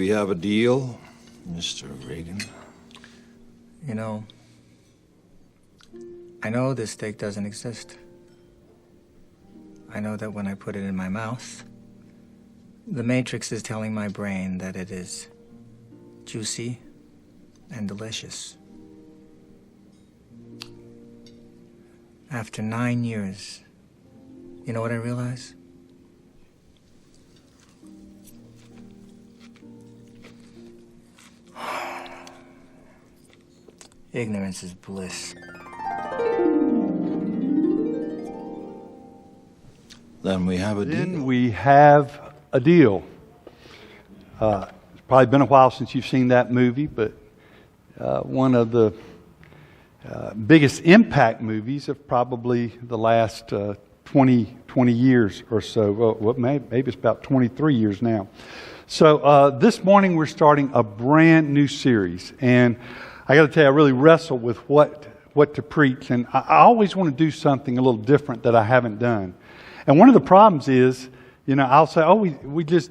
we have a deal, Mr. Reagan? You know, I know this steak doesn't exist. I know that when I put it in my mouth, the Matrix is telling my brain that it is juicy and delicious. After 9 years, you know what I realize? Ignorance is bliss. Then we have a deal. Then we have a deal. It's probably been a while since you've seen that movie, but one of the biggest impact movies of probably the last 20 years or so. Well, maybe it's about 23 years now. So this morning we're starting a brand new series, and I got to tell you, I really wrestle with what to preach, and I always want to do something a little different that I haven't done. And one of the problems is, you know, I'll say, "Oh, we just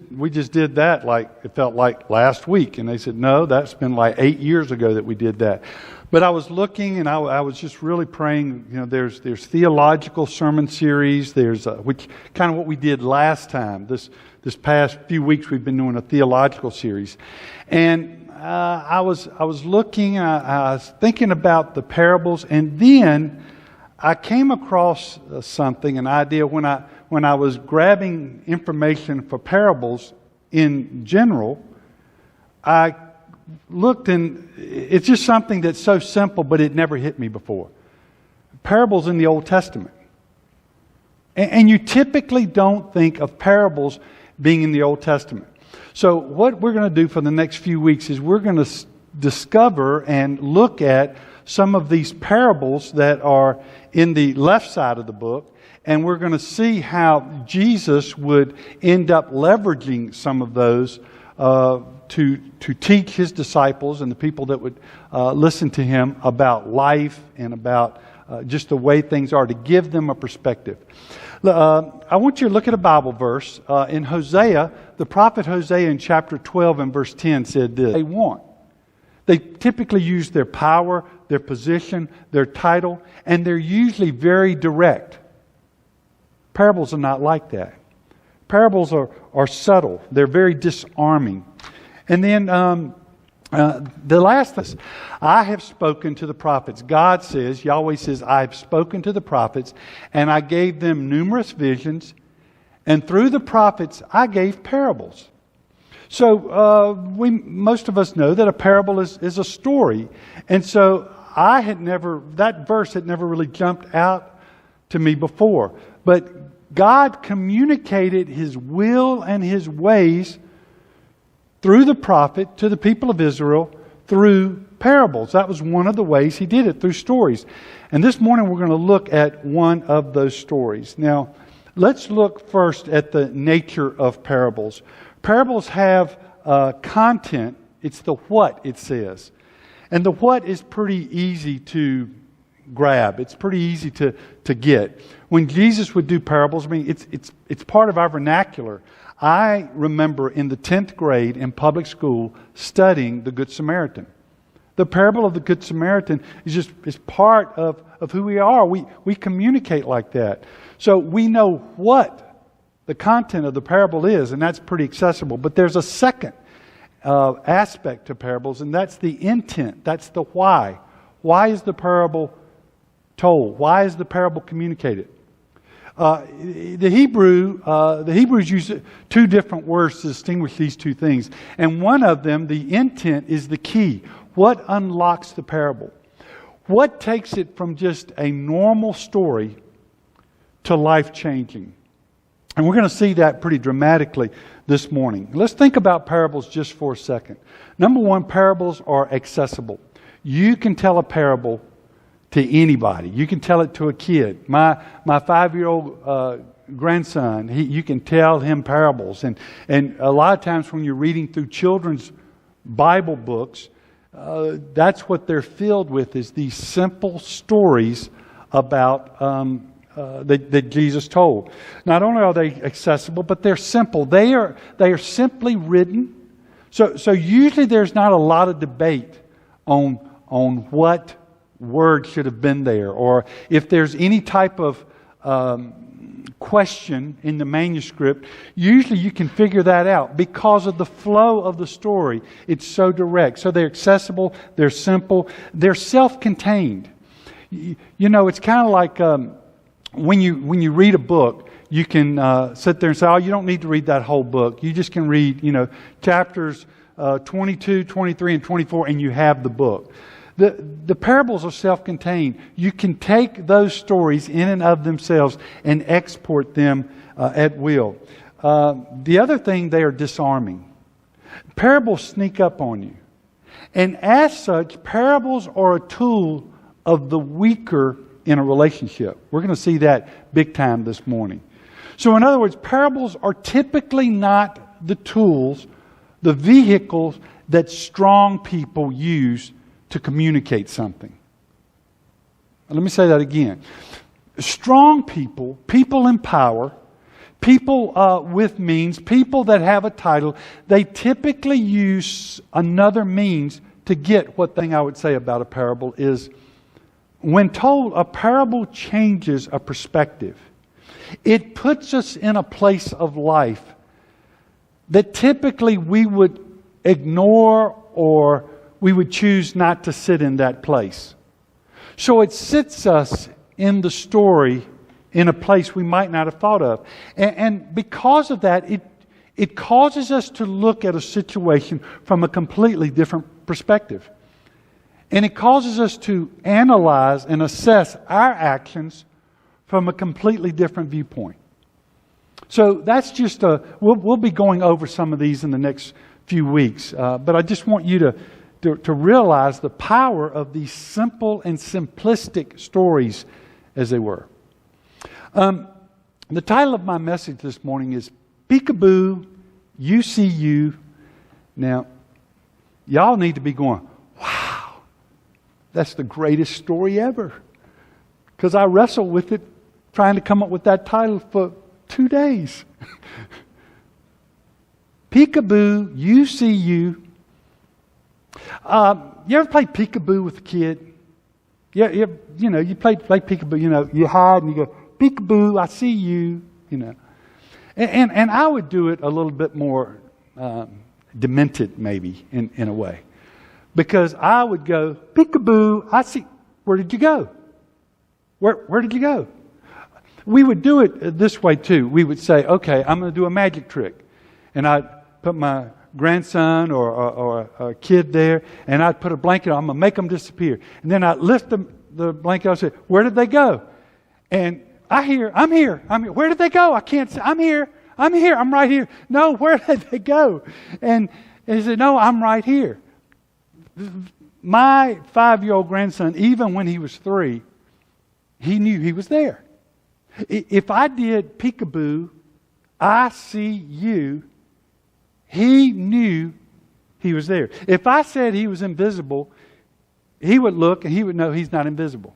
did that." Like it felt like last week, and they said, "No, that's been like 8 years ago that we did that." But I was looking, and I was just really praying. You know, there's theological sermon series. There's which kind of what we did last time. This past few weeks, we've been doing a theological series, and I was looking. I was thinking about the parables, and then I came across something, an idea when I was grabbing information for parables in general. I looked, and it's just something that's so simple, but it never hit me before. Parables in the Old Testament. And you typically don't think of parables being in the Old Testament. So what we're going to do for the next few weeks is we're going to discover and look at some of these parables that are in the left side of the book, and we're going to see how Jesus would end up leveraging some of those to teach His disciples and the people that would listen to Him about life and about just the way things are, to give them a perspective. I want you to look at a Bible verse in Hosea. The prophet Hosea in chapter 12 and verse 10 said this: they want. They typically use their power, their position, their title, and they're usually very direct. Parables are not like that. Parables are subtle. They're very disarming. And then the last thing, I have spoken to the prophets. God says, Yahweh says, I have spoken to the prophets, and I gave them numerous visions, and through the prophets I gave parables. So most of us know that a parable is a story. And so that verse had never really jumped out to me before. But God communicated His will and His ways through the prophet to the people of Israel through parables. That was one of the ways He did it, through stories. And this morning we're going to look at one of those stories. Now, let's look first at the nature of parables. Parables have content. It's the what it says. And the what is pretty easy to grab. It's pretty easy to get. When Jesus would do parables, I mean, it's part of our vernacular. I remember in the 10th grade in public school studying the Good Samaritan. The parable of the Good Samaritan is part of who we are. We communicate like that. So we know what the content of the parable is, and that's pretty accessible. But there's a second aspect to parables, and that's the intent. That's the why. Why is the parable told? Why is the parable communicated? The Hebrews use two different words to distinguish these two things. And one of them, the intent, is the key. What unlocks the parable? What takes it from just a normal story to life-changing? And we're going to see that pretty dramatically this morning. Let's think about parables just for a second. Number one, parables are accessible. You can tell a parable to anybody. You can tell it to a kid. My 5-year-old grandson, you can tell him parables. And a lot of times when you're reading through children's Bible books, that's what they're filled with, is these simple stories about that Jesus told. Not only are they accessible, but they're simple. They are simply written So usually there's not a lot of debate on what word should have been there, or if there's any type of question in the manuscript. Usually you can figure that out because of the flow of the story. It's so direct. So they're accessible, they're simple, they're self-contained. You know, it's kind of like when you read a book, you can sit there and say, oh, you don't need to read that whole book. You just can read, chapters 22, 23, and 24, and you have the book. The parables are self-contained. You can take those stories in and of themselves and export them at will. The other thing, they are disarming. Parables sneak up on you. And as such, parables are a tool of the weaker in a relationship. We're going to see that big time this morning. So in other words, parables are typically not the tools, the vehicles that strong people use to communicate something. Let me say that again. Strong people, people in power, people with means, people that have a title, they typically use another means to get what thing I would say about a parable is, when told, a parable changes a perspective. It puts us in a place of life that typically we would ignore, or we would choose not to sit in that place. So it sits us in the story in a place we might not have thought of. And because of that, it causes us to look at a situation from a completely different perspective. And it causes us to analyze and assess our actions from a completely different viewpoint. So that's just we'll be going over some of these in the next few weeks. But I just want you to realize the power of these simple and simplistic stories as they were. The title of my message this morning is Peekaboo, You See You. Now, y'all need to be going, wow, that's the greatest story ever. Because I wrestled with it, trying to come up with that title for 2 days. Peekaboo, You See You. You ever played peekaboo with a kid? Yeah, you play peekaboo. You hide and you go, peekaboo, I see you. And I would do it a little bit more demented, maybe in a way, because I would go, peekaboo, I see. Where did you go? Where did you go? We would do it this way too. We would say, okay, I'm going to do a magic trick, and I'd put my grandson or a kid there, and I'd put a blanket on. I'm going to make them disappear. And then I'd lift the blanket and say, where did they go? And I'm here. Where did they go? I can't say, I'm here, I'm right here. No, where did they go? And he said, no, I'm right here. My 5-year-old grandson, even when he was 3, he knew he was there. If I did peekaboo, I see you, he knew he was there. If I said he was invisible, he would look and he would know he's not invisible.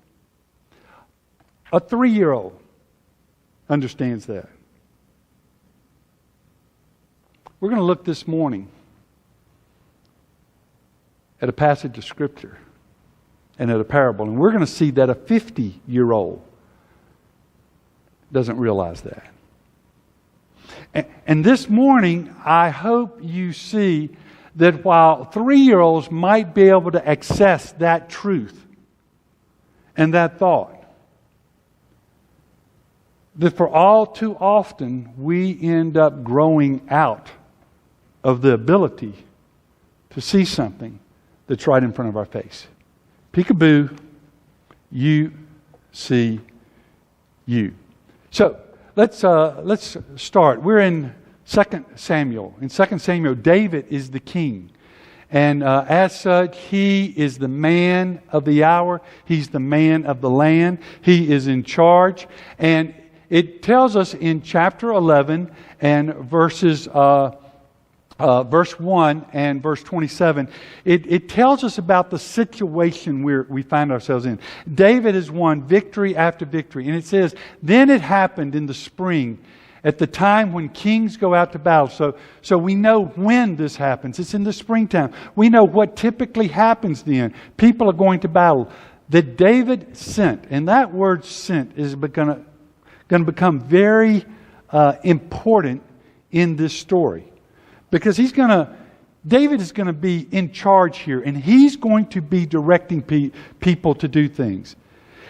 A 3-year-old understands that. We're going to look this morning at a passage of Scripture and at a parable. And we're going to see that a 50-year-old doesn't realize that. And this morning, I hope you see that while 3-year-olds might be able to access that truth and that thought, that for all too often we end up growing out of the ability to see something that's right in front of our face. Peekaboo, you see you. So let's start. We're in 2 Samuel. In 2 Samuel, David is the king. And as such, he is the man of the hour. He's the man of the land. He is in charge. And it tells us in chapter 11 and verse 1 and verse 27, it tells us about the situation we find ourselves in. David has won victory after victory. And it says, then it happened in the spring, at the time when kings go out to battle. So we know when this happens. It's in the springtime. We know what typically happens then. People are going to battle. That David sent, and that word sent is going to become very important in this story. Because David is going to be in charge here, and he's going to be directing people to do things.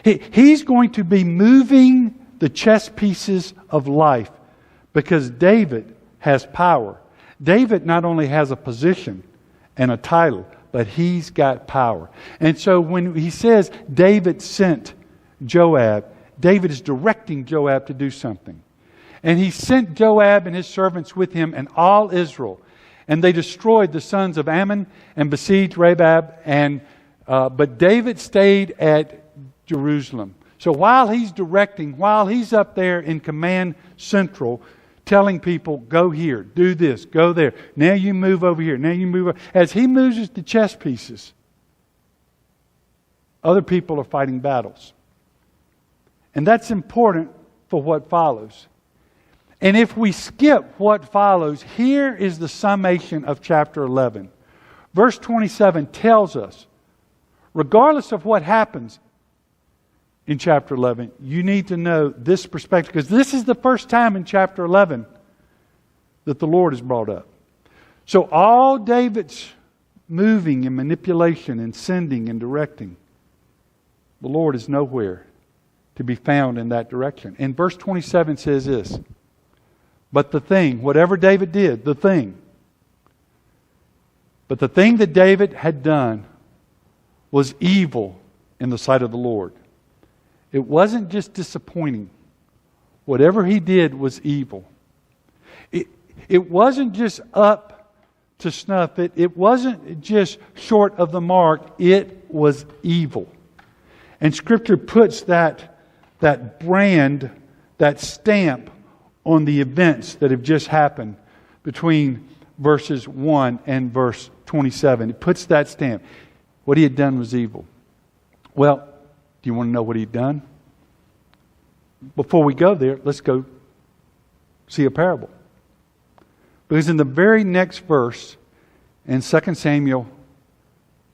He's going to be moving the chess pieces of life because David has power. David not only has a position and a title, but he's got power. And so when he says David sent Joab, David is directing Joab to do something. And he sent Joab and his servants with him and all Israel. And they destroyed the sons of Ammon and besieged Rabab. But David stayed at Jerusalem. So while he's directing, while he's up there in command central, telling people, go here, do this, go there. Now you move over here. Now you move over. As he moves the chess pieces, other people are fighting battles. And that's important for what follows. And if we skip what follows, here is the summation of chapter 11. Verse 27 tells us, regardless of what happens in chapter 11, you need to know this perspective, because this is the first time in chapter 11 that the Lord is brought up. So all David's moving and manipulation and sending and directing, the Lord is nowhere to be found in that direction. And verse 27 says this, but the thing, whatever David did, but the thing that David had done was evil in the sight of the Lord. It wasn't just disappointing. Whatever he did was evil. It wasn't just up to snuff. It wasn't just short of the mark. It was evil. And Scripture puts that brand, that stamp on the events that have just happened between verses 1 and verse 27. It puts that stamp. What he had done was evil. Well, do you want to know what he'd done? Before we go there, let's go see a parable. Because in the very next verse, in 2 Samuel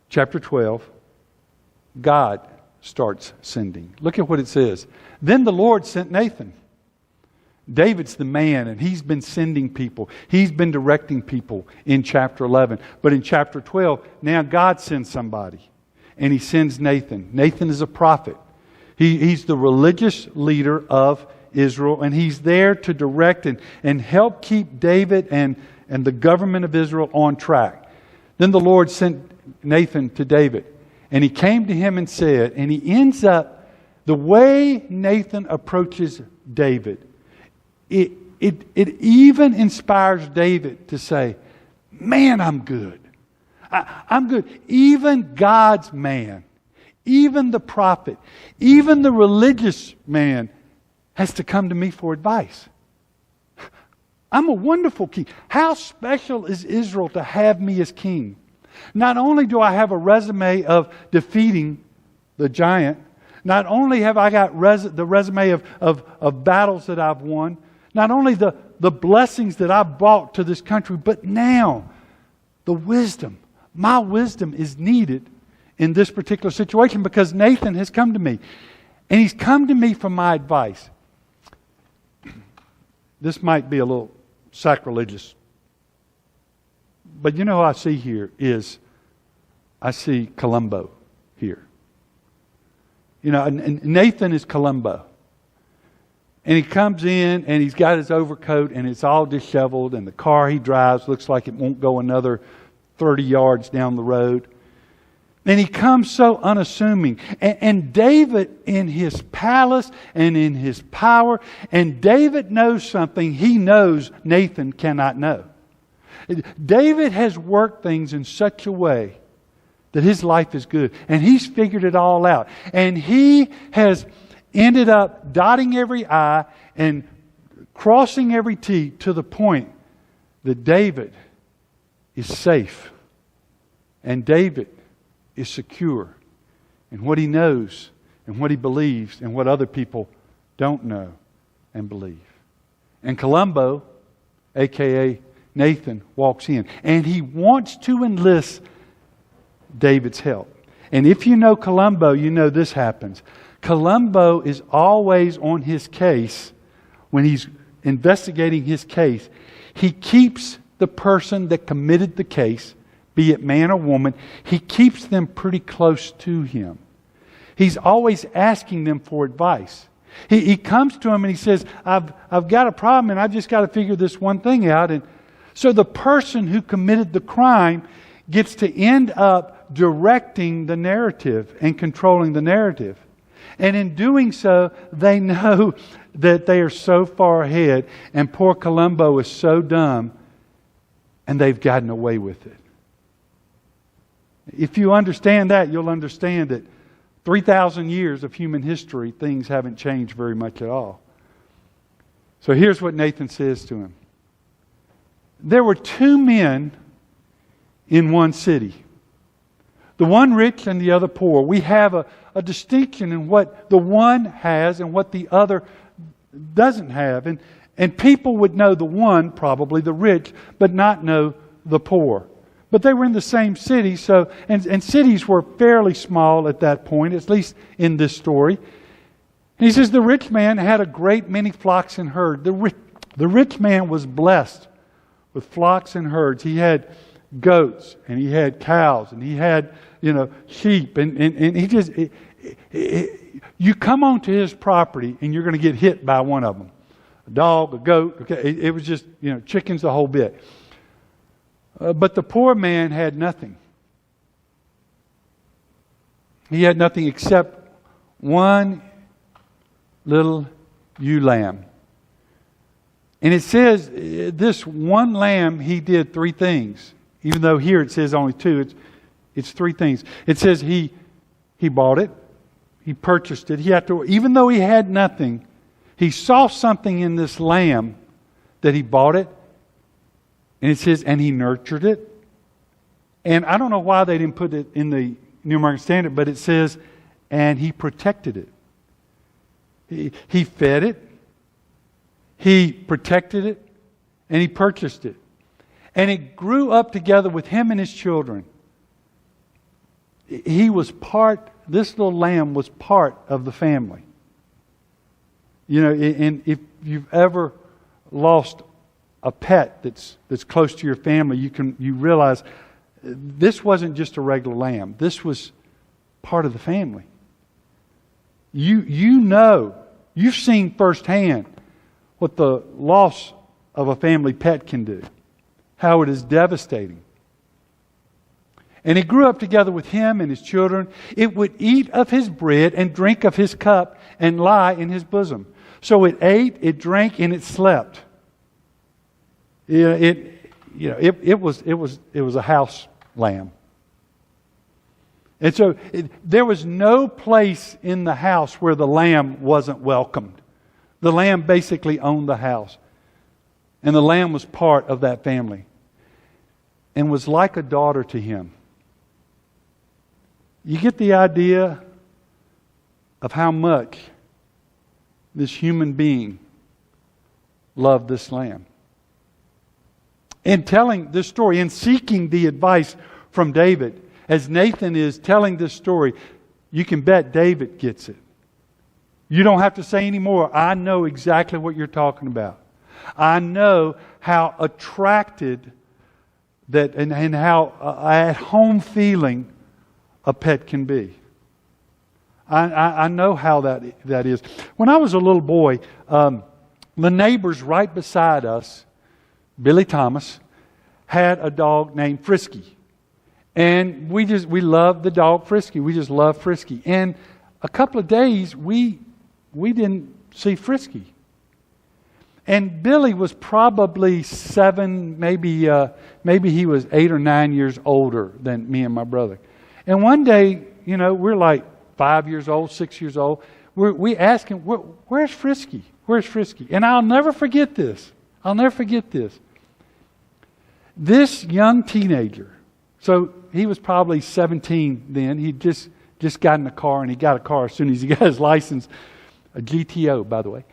chapter 12, God starts sending. Look at what it says. Then the Lord sent Nathan. David's the man, and he's been sending people. He's been directing people in chapter 11. But in chapter 12, now God sends somebody. And he sends Nathan. Nathan is a prophet. He's the religious leader of Israel, and he's there to direct and help keep David and the government of Israel on track. Then the Lord sent Nathan to David, and he came to him and said, and he ends up, the way Nathan approaches David, it even inspires David to say, man, I'm good. I'm good. Even God's man, even the prophet, even the religious man has to come to me for advice. I'm a wonderful king. How special is Israel to have me as king? Not only do I have a resume of defeating the giant, not only have I got the resume of battles that I've won, not only the blessings that I've brought to this country, but now the wisdom. My wisdom is needed in this particular situation because Nathan has come to me. And he's come to me for my advice. This might be a little sacrilegious. But you know what I see here is I see Columbo here. You know, and Nathan is Columbo. And he comes in and he's got his overcoat and it's all disheveled and the car he drives looks like it won't go another 30 yards down the road. And he comes so unassuming. And David in his palace and in his power, and David knows something he knows Nathan cannot know. David has worked things in such a way that his life is good. And he's figured it all out. And he has ended up dotting every I and crossing every T to the point that David is safe. And David is secure in what he knows and what he believes and what other people don't know and believe. And Columbo, a.k.a. Nathan, walks in. And he wants to enlist David's help. And if you know Columbo, you know this happens. Columbo is always on his case when he's investigating his case. He keeps the person that committed the case, be it man or woman, he keeps them pretty close to him. He's always asking them for advice. He comes to him and he says, I've got a problem and I've just got to figure this one thing out. And so the person who committed the crime gets to end up directing the narrative and controlling the narrative. And in doing so, they know that they are so far ahead, and poor Columbo is so dumb, and they've gotten away with it. If you understand that, you'll understand that 3,000 years of human history, things haven't changed very much at all. So here's what Nathan says to him. There were two men in one city, the one rich and the other poor. We have a distinction in what the one has and what the other doesn't have. And people would know the one, probably the rich, but not know the poor. But they were in the same city, so and cities were fairly small at that point, at least in this story. And he says the rich man had a great many flocks and herds. The rich man was blessed with flocks and herds. He had goats and he had cows and he had sheep and he just you come onto his property and you're going to get hit by one of them, a dog, a goat. Okay, it was just chickens, the whole bit. But the poor man had nothing. He had nothing except one little ewe lamb. And it says this one lamb, he did three things. Even though here it says only two, it's three things. It says he bought it, he purchased it. He had to, even though he had nothing, he saw something in this lamb that he bought it. And it says, and he nurtured it. And I don't know why they didn't put it in the New American Standard, but it says, and he protected it. He fed it, he protected it, and he purchased it. And it grew up together with him and his children. This little lamb was part of the family. And if you've ever lost a pet that's close to your family, you realize this wasn't just a regular lamb. This was part of the family. You've seen firsthand what the loss of a family pet can do, how it is devastating. And it grew up together with him and his children. It would eat of his bread and drink of his cup and lie in his bosom. So it ate, it drank, and it slept. It was a house lamb. And so there was no place in the house where the lamb wasn't welcomed. The lamb basically owned the house. And the lamb was part of that family. And was like a daughter to him. You get the idea of how much this human being loved this lamb. In telling this story, in seeking the advice from David, as Nathan is telling this story, you can bet David gets it. You don't have to say any more. I know exactly what you're talking about. I know how attracted and how at home feeling a pet can be. I know how that is. When I was a little boy, the neighbors right beside us, Billy Thomas, had a dog named Frisky. And we loved the dog Frisky. We just loved Frisky. And a couple of days we didn't see Frisky. And Billy was probably 7, maybe he was 8 or 9 years older than me and my brother. And one day, we're like 5 years old, 6 years old. We asked him, where's Frisky? Where's Frisky? And I'll never forget this. This young teenager, so he was probably 17 then. He'd just gotten a car, and he got a car as soon as he got his license, a GTO, by the way.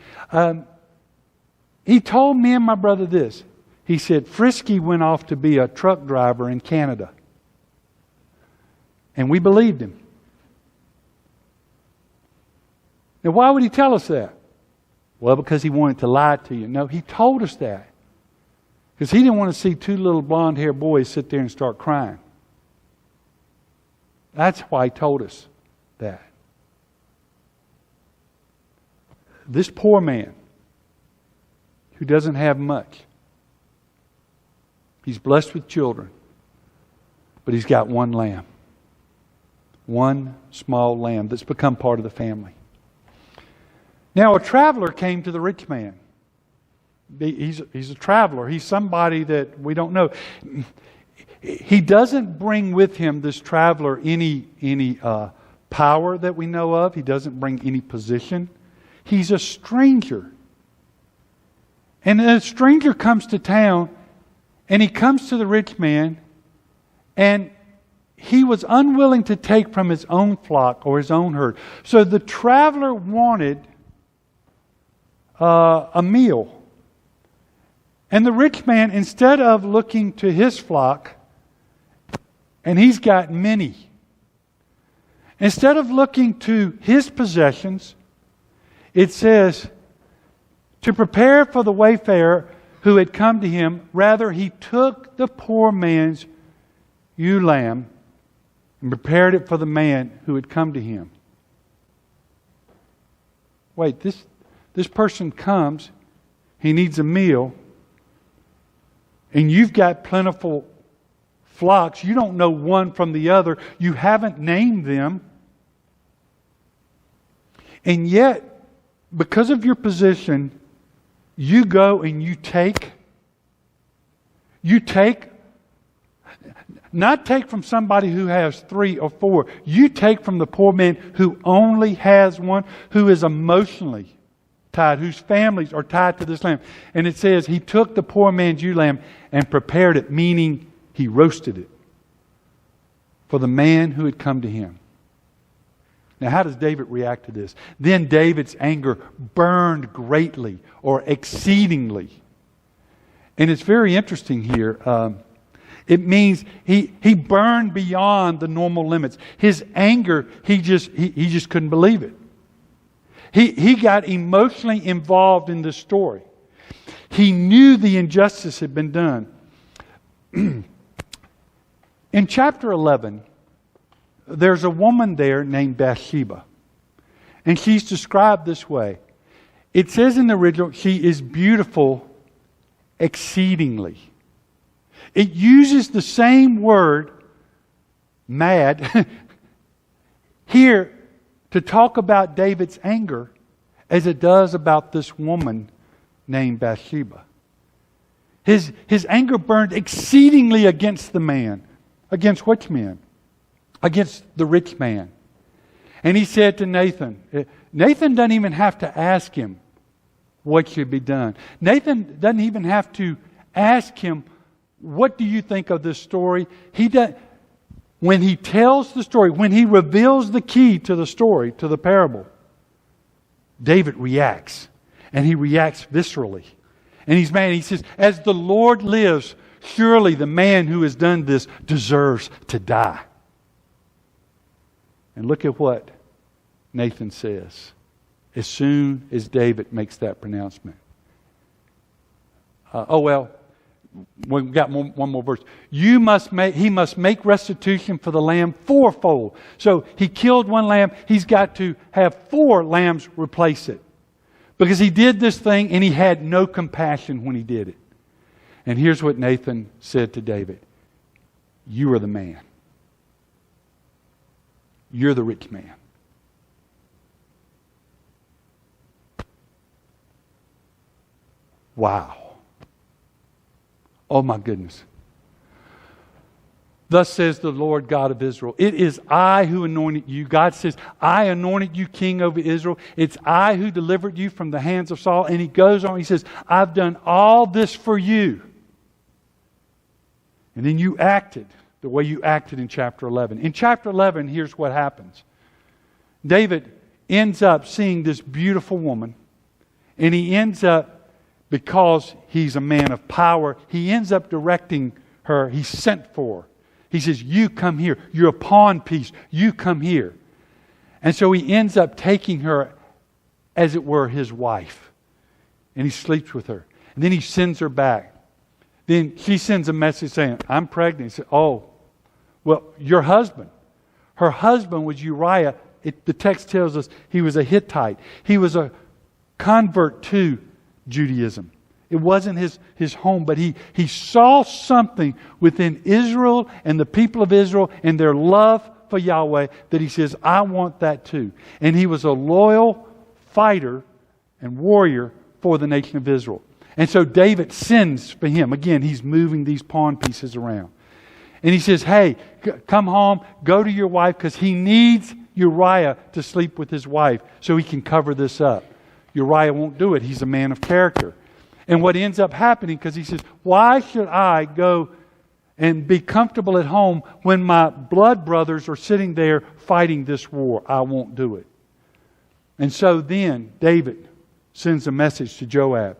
He told me and my brother this. He said, Frisky went off to be a truck driver in Canada. And we believed him. Now, why would he tell us that? Well, because he wanted to lie to you. No, he told us that. Because he didn't want to see two little blonde-haired boys sit there and start crying. That's why he told us that. This poor man who doesn't have much, he's blessed with children, but he's got one lamb. One small lamb that's become part of the family. Now, a traveler came to the rich man. He's a traveler. He's somebody that we don't know. He doesn't bring with him, this traveler, any power that we know of. He doesn't bring any position. He's a stranger. And a stranger comes to town, and he comes to the rich man, and he was unwilling to take from his own flock or his own herd. So the traveler wanted a meal. And the rich man, instead of looking to his flock, and he's got many, instead of looking to his possessions, it says, to prepare for the wayfarer who had come to him, rather he took the poor man's ewe lamb and prepared it for the man who had come to him. Wait, this person comes, he needs a meal, and you've got plentiful flocks. You don't know one from the other. You haven't named them. And yet, because of your position, you go and you take, not take from somebody who has 3 or 4. You take from the poor man who only has one, who is emotionally tied, whose families are tied to this lamb. And it says he took the poor man's ewe lamb and prepared it, meaning he roasted it for the man who had come to him. Now, how does David react to this? Then David's anger burned greatly or exceedingly. And it's very interesting here. It means he burned beyond the normal limits. His anger, he just couldn't believe it. He got emotionally involved in this story. He knew the injustice had been done. In chapter 11, there's a woman there named Bathsheba. And she's described this way. It says in the original, she is beautiful exceedingly. It uses the same word, mad, here to talk about David's anger as it does about this woman named Bathsheba. His anger burned exceedingly against the man. Against which man? Against the rich man. And he said to Nathan, Nathan doesn't even have to ask him what should be done. Nathan doesn't even have to ask him, what do you think of this story? When he tells the story, when he reveals the key to the story, to the parable, David reacts. And he reacts viscerally. And he's mad. He says, as the Lord lives, surely the man who has done this deserves to die. And look at what Nathan says as soon as David makes that pronouncement. We've got one more verse. He must make restitution for the lamb fourfold. So he killed one lamb. He's got to have 4 lambs replace it. Because he did this thing and he had no compassion when he did it. And here's what Nathan said to David. You are the man. You're the rich man. Wow. Oh my goodness. Thus says the Lord God of Israel, it is I who anointed you. God says, I anointed you king over Israel. It's I who delivered you from the hands of Saul. And he goes on, he says, I've done all this for you. And then you acted the way you acted in chapter 11. In chapter 11, here's what happens. David ends up seeing this beautiful woman, and he ends up because he's a man of power, he ends up directing her. He's sent for her. He says, you come here. You're a pawn piece. You come here. And so he ends up taking her as it were his wife. And he sleeps with her. And then he sends her back. Then she sends a message saying, I'm pregnant. He said, oh, well, your husband. Her husband was Uriah. The text tells us he was a Hittite. He was a convert to Judaism. It wasn't his home, but he saw something within Israel and the people of Israel and their love for Yahweh that he says, I want that too. And he was a loyal fighter and warrior for the nation of Israel. And so David sends for him. Again, he's moving these pawn pieces around. And he says, hey, come home, go to your wife, because he needs Uriah to sleep with his wife so he can cover this up. Uriah won't do it. He's a man of character. And what ends up happening, because he says, why should I go and be comfortable at home when my blood brothers are sitting there fighting this war? I won't do it. And so then David sends a message to Joab.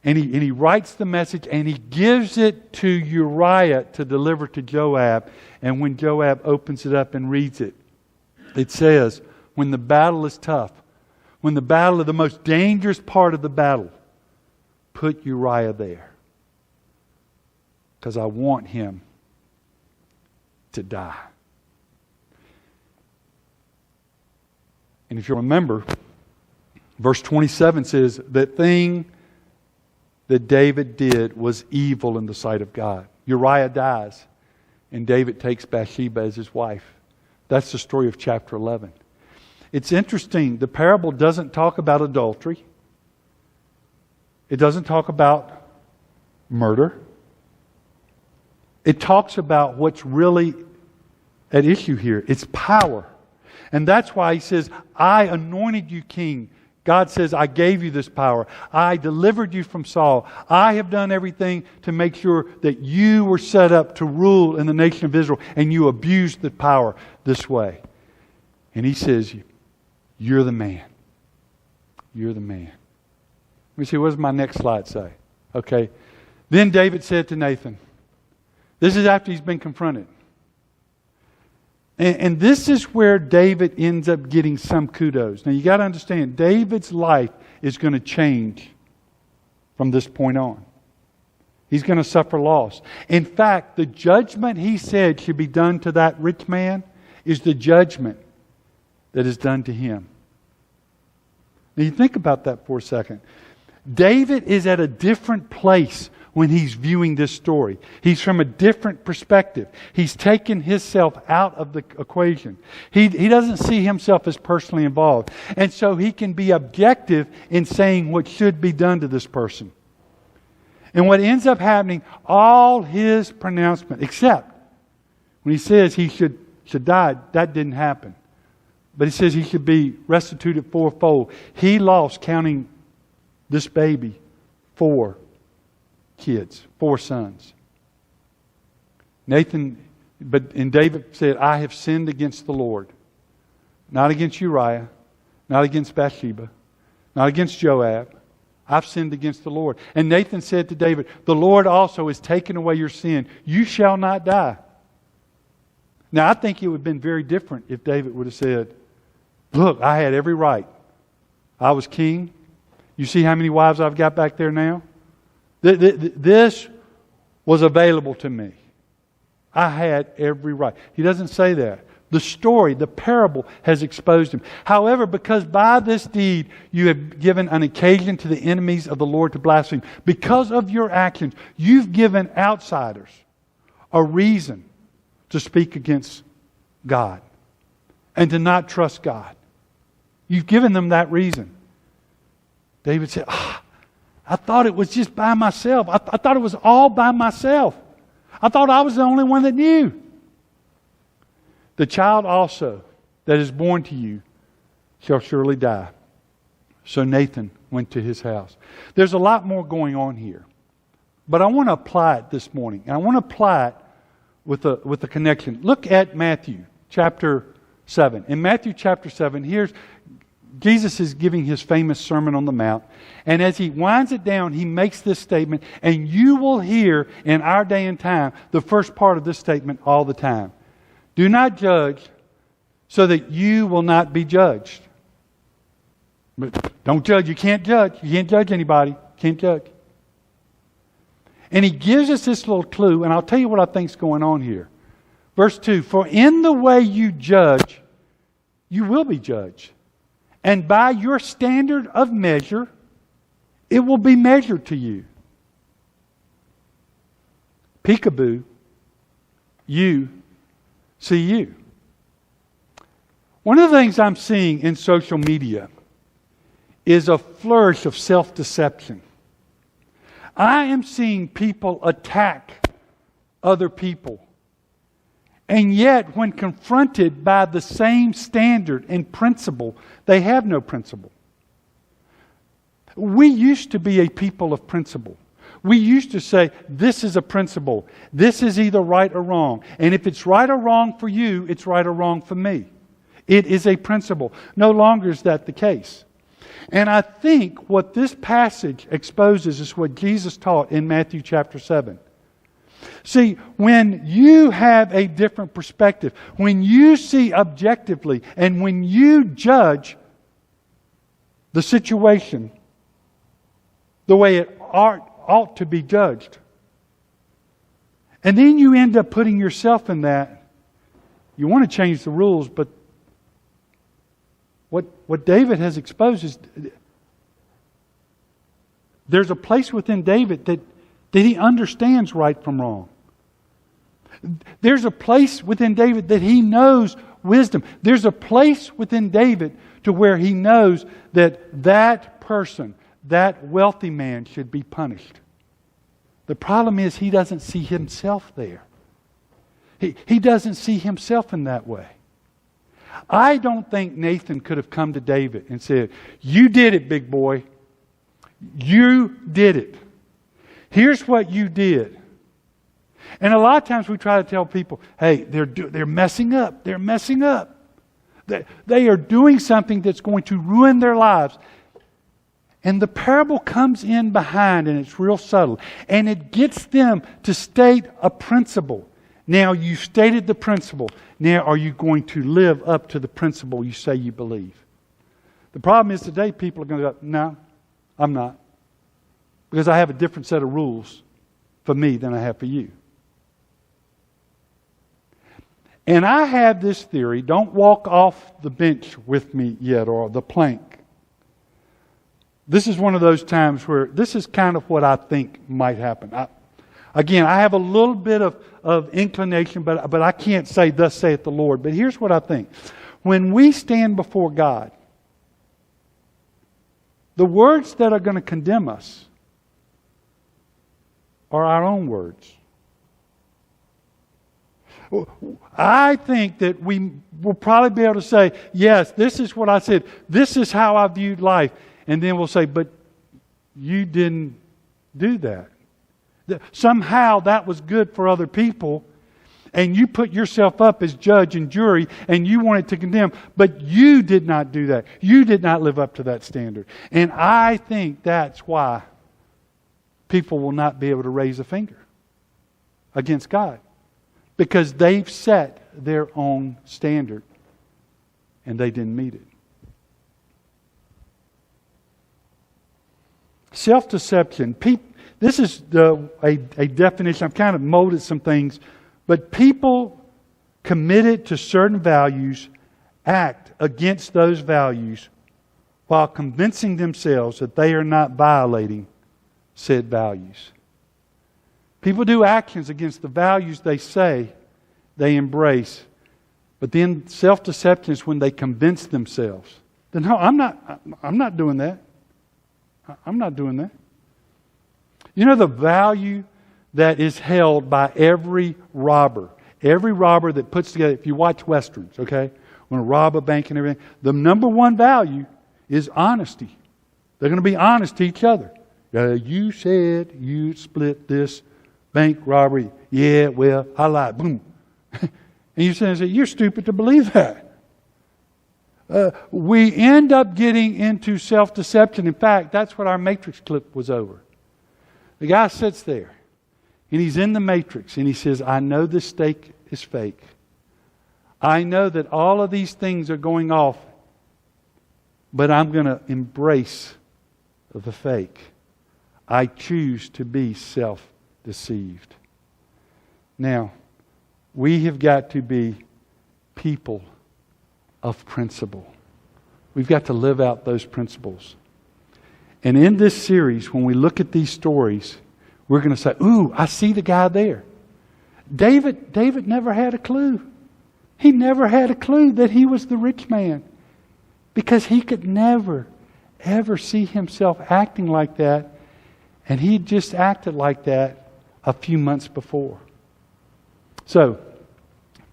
And he writes the message and he gives it to Uriah to deliver to Joab. And when Joab opens it up and reads it, it says, when the battle is tough, when the battle is the most dangerous part of the battle, put Uriah there. Because I want him to die. And if you remember, verse 27 says, the thing that David did was evil in the sight of God. Uriah dies, and David takes Bathsheba as his wife. That's the story of chapter 11. It's interesting, the parable doesn't talk about adultery. It doesn't talk about murder. It talks about what's really at issue here. It's power. And that's why he says, I anointed you king. God says, I gave you this power. I delivered you from Saul. I have done everything to make sure that you were set up to rule in the nation of Israel, and you abused the power this way. And he says, you're the man. You're the man. Let me see, what does my next slide say? Okay. Then David said to Nathan, this is after he's been confronted. And this is where David ends up getting some kudos. Now you got to understand, David's life is going to change from this point on. He's going to suffer loss. In fact, the judgment he said should be done to that rich man is the judgment that is done to him. Now you think about that for a second. David is at a different place when he's viewing this story. He's from a different perspective. He's taken himself out of the equation. He doesn't see himself as personally involved. And so he can be objective in saying what should be done to this person. And what ends up happening, all his pronouncement, except when he says he should die, that didn't happen. But he says he should be restituted fourfold. He lost, counting this baby, 4 kids, 4 sons. And David said, I have sinned against the Lord. Not against Uriah, not against Bathsheba, not against Joab. I've sinned against the Lord. And Nathan said to David, the Lord also has taken away your sin. You shall not die. Now I think it would have been very different if David would have said, look, I had every right. I was king. You see how many wives I've got back there now? This was available to me. I had every right. He doesn't say that. The story, the parable has exposed him. However, because by this deed you have given an occasion to the enemies of the Lord to blaspheme, because of your actions, you've given outsiders a reason to speak against God and to not trust God. You've given them that reason. David said, I thought it was just by myself. I thought it was all by myself. I thought I was the only one that knew. The child also that is born to you shall surely die. So Nathan went to his house. There's a lot more going on here. But I want to apply it this morning. And I want to apply it with a connection. Look at Matthew chapter 7. In Matthew chapter 7, Jesus is giving his famous Sermon on the Mount. And as he winds it down, he makes this statement. And you will hear in our day and time the first part of this statement all the time. Do not judge so that you will not be judged. But don't judge. You can't judge. You can't judge anybody. Can't judge. And he gives us this little clue. And I'll tell you what I think is going on here. Verse 2. For in the way you judge, you will be judged. And by your standard of measure, it will be measured to you. Peekaboo, you see you. One of the things I'm seeing in social media is a flourish of self-deception. I am seeing people attack other people. And yet, when confronted by the same standard and principle, they have no principle. We used to be a people of principle. We used to say, this is a principle. This is either right or wrong. And if it's right or wrong for you, it's right or wrong for me. It is a principle. No longer is that the case. And I think what this passage exposes is what Jesus taught in Matthew chapter 7. See, when you have a different perspective, when you see objectively, and when you judge the situation the way it ought to be judged, and then you end up putting yourself in that, you want to change the rules, but what David has exposed is there's a place within David that he understands right from wrong. There's a place within David that he knows wisdom. There's a place within David to where he knows that person, that wealthy man, should be punished. The problem is he doesn't see himself there. He doesn't see himself in that way. I don't think Nathan could have come to David and said, you did it, big boy. You did it. Here's what you did. And a lot of times we try to tell people, hey, they're messing up. They're messing up. They are doing something that's going to ruin their lives. And the parable comes in behind, and it's real subtle. And it gets them to state a principle. Now, you stated the principle. Now, are you going to live up to the principle you say you believe? The problem is today people are going to go, no, I'm not. Because I have a different set of rules for me than I have for you. And I have this theory, don't walk off the bench with me yet, or the plank. This is one of those times where this is kind of what I think might happen. I have a little bit of inclination, but I can't say, thus saith the Lord. But here's what I think. When we stand before God, the words that are going to condemn us are our own words. I think that we will probably be able to say, yes, this is what I said. This is how I viewed life. And then we'll say, but you didn't do that. Somehow that was good for other people, and you put yourself up as judge and jury, and you wanted to condemn, but you did not do that. You did not live up to that standard. And I think that's why people will not be able to raise a finger against God, because they've set their own standard, and they didn't meet it. Self-deception. This is a definition. I've kind of molded some things. But people committed to certain values act against those values while convincing themselves that they are not violating said values. People do actions against the values they say they embrace. But then self-deception is when they convince themselves. Then, no, I'm not doing that. I'm not doing that. You know the value that is held by every robber that puts together, if you watch Westerns, okay, when to rob a bank and everything, the number one value is honesty. They're going to be honest to each other. You said you split this bank robbery. Yeah, well, I lied. Boom. And you say, you're stupid to believe that. we end up getting into self-deception. In fact, that's what our Matrix clip was over. The guy sits there, and he's in the Matrix, and he says, I know this steak is fake. I know that all of these things are going off, but I'm going to embrace the fake. I choose to be self-deceived. Now, we have got to be people of principle. We've got to live out those principles. And in this series, when we look at these stories, we're going to say, ooh, I see the guy there. David never had a clue. He never had a clue that he was the rich man, because he could never, ever see himself acting like that, and he just acted like that a few months before. So,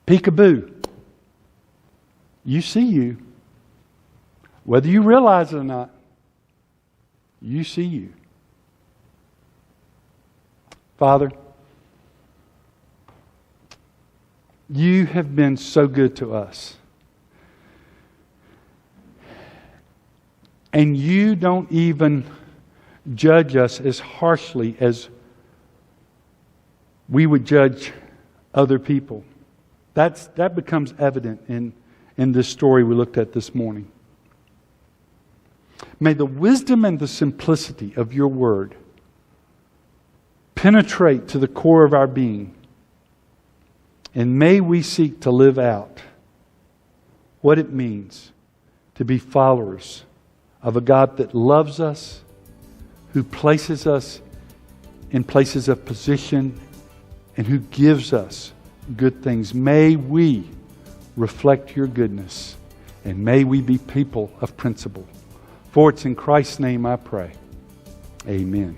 peekaboo. You see you. Whether you realize it or not, you see you. Father, you have been so good to us. And you don't even judge us as harshly as we would judge other people. That becomes evident in this story we looked at this morning. May the wisdom and the simplicity of your word penetrate to the core of our being. And may we seek to live out what it means to be followers of a God that loves us, who places us in places of position, and who gives us good things. May we reflect your goodness, and may we be people of principle. For it's in Christ's name I pray. Amen.